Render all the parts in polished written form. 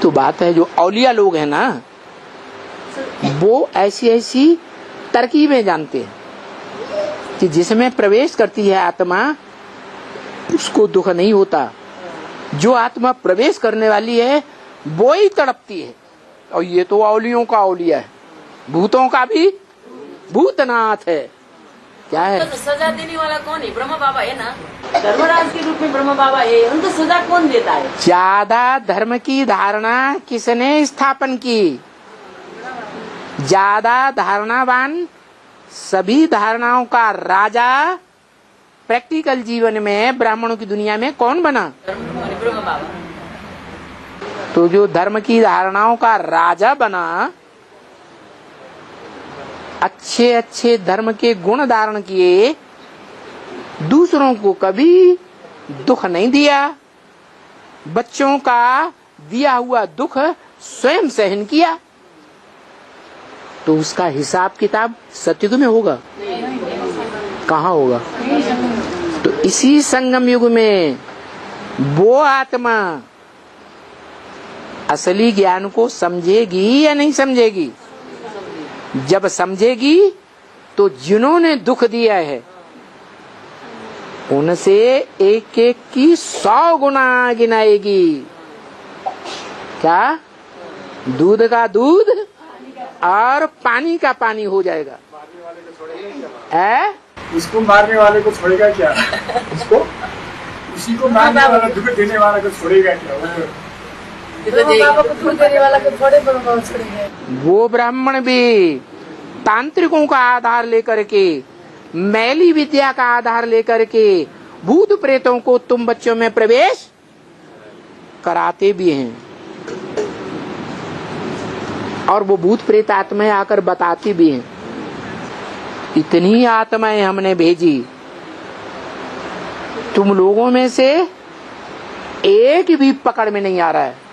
तो बात है, जो औलिया लोग हैं ना, वो ऐसी ऐसी तरकीबें जानते हैं कि जिसमें प्रवेश करती है आत्मा उसको दुख नहीं होता। जो आत्मा प्रवेश करने वाली है वो ही तड़पती है। और ये तो औलियों का औलिया है, भूतों का भी भूतनाथ है। क्या है? तो सजा देने वाला कौन है? ब्रह्मा बाबा है ना, धर्मराज के रूप में ब्रह्मा बाबा है। उनको सजा कौन देता है? ज्यादा धर्म की धारणा किसने स्थापन की? ज्यादा धारणावान सभी धारणाओं का राजा प्रैक्टिकल जीवन में ब्राह्मणों की दुनिया में कौन बना? ब्रह्मा बाबा। तो जो धर्म की धारणाओं का राजा बना, अच्छे अच्छे धर्म के गुण धारण किए, दूसरों को कभी दुख नहीं दिया, बच्चों का दिया हुआ दुख स्वयं सहन किया, तो उसका हिसाब किताब सतयुग में होगा? कहाँ होगा? तो इसी संगम युग में वो आत्मा असली ज्ञान को समझेगी या नहीं समझेगी? जब समझेगी तो जिन्होंने दुख दिया है उनसे एक एक की 100 गुना गिनाएगी। क्या? दूध का दूध और पानी का पानी हो जाएगा। है? उसको मारने वाले को छोड़ेगा क्या? उसको उसी को मारने वाला, दुख देने वाला को छोड़ेगा क्या? वो ब्राह्मण भी तांत्रिकों का आधार लेकर के, मैली विद्या का आधार लेकर के भूत प्रेतों को तुम बच्चों में प्रवेश कराते भी हैं, और वो भूत प्रेत आत्माएं आकर बताती भी हैं। इतनी आत्माएं हमने भेजी, तुम लोगों में से एक भी पकड़ में नहीं आ रहा है।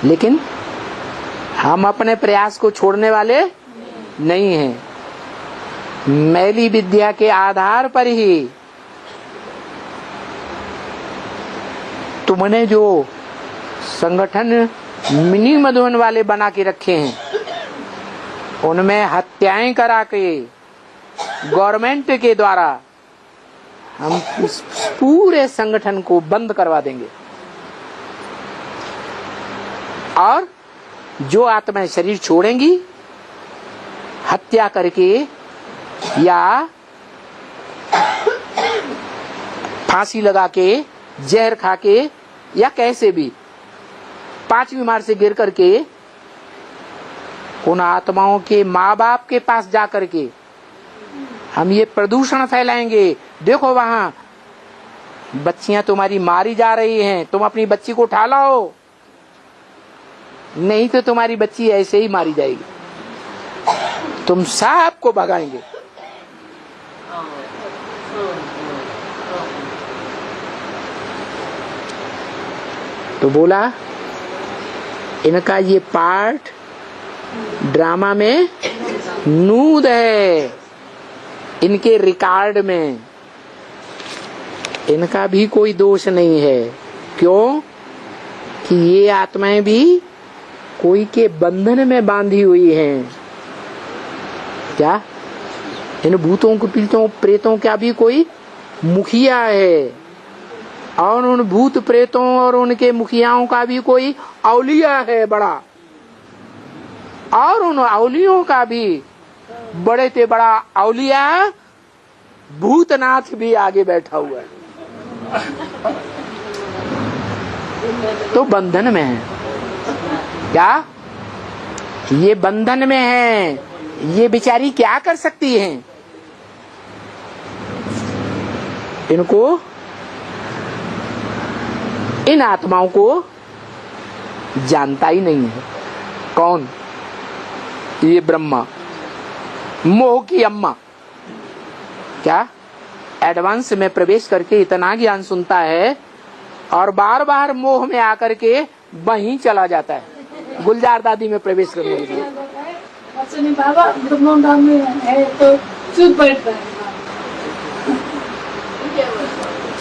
लेकिन हम अपने प्रयास को छोड़ने वाले नहीं हैं। मैली विद्या के आधार पर ही तुमने जो संगठन मिनी मधुबन वाले बना के रखे हैं, उनमें हत्याएं करा के गवर्नमेंट के द्वारा हम इस पूरे संगठन को बंद करवा देंगे। और जो आत्माएं शरीर छोड़ेंगी हत्या करके या फांसी लगा के, जहर खा के, या कैसे भी 5वीं मार से गिर करके, उन आत्माओं के माँ बाप के पास जा करके हम ये प्रदूषण फैलाएंगे। देखो वहां बच्चियां तुम्हारी मारी जा रही हैं, तुम अपनी बच्ची को उठा लाओ, नहीं तो तुम्हारी बच्ची ऐसे ही मारी जाएगी। तुम सबको भगाएंगे। तो बोला इनका ये पार्ट ड्रामा में नूद है, इनके रिकॉर्ड में इनका भी कोई दोष नहीं है। क्यों? कि ये आत्माएं भी कोई के बंधन में बांधी हुई हैं। क्या? इन भूतों को, पीड़ितों, प्रेतों का भी कोई मुखिया है, और उन भूत प्रेतों और उनके मुखियाओं का भी कोई औलिया है बड़ा, और उन औलियों का भी बड़े से बड़ा औलिया भूतनाथ भी आगे बैठा हुआ है। तो बंधन में है। क्या? ये बंधन में है। ये बेचारी क्या कर सकती हैं? इनको, इन आत्माओं को जानता ही नहीं है। कौन? ये ब्रह्मा, मोह की अम्मा। क्या? एडवांस में प्रवेश करके इतना ज्ञान सुनता है और बार बार मोह में आकर के वहीं चला जाता है, गुलजार दादी में प्रवेश करने के लिए। बाबा ब्रह्मांड में है तो चुप बैठता है।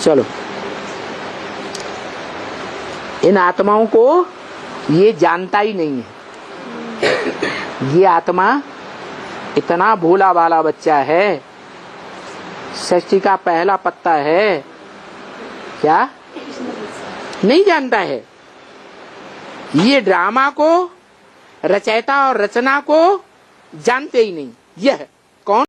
चलो इन आत्माओं को ये जानता ही नहीं है। ये आत्मा इतना भोला भाला बच्चा है, सृष्टि का पहला पत्ता है, क्या नहीं जानता है। ये ड्रामा को, रचयिता और रचना को जानते ही नहीं। यह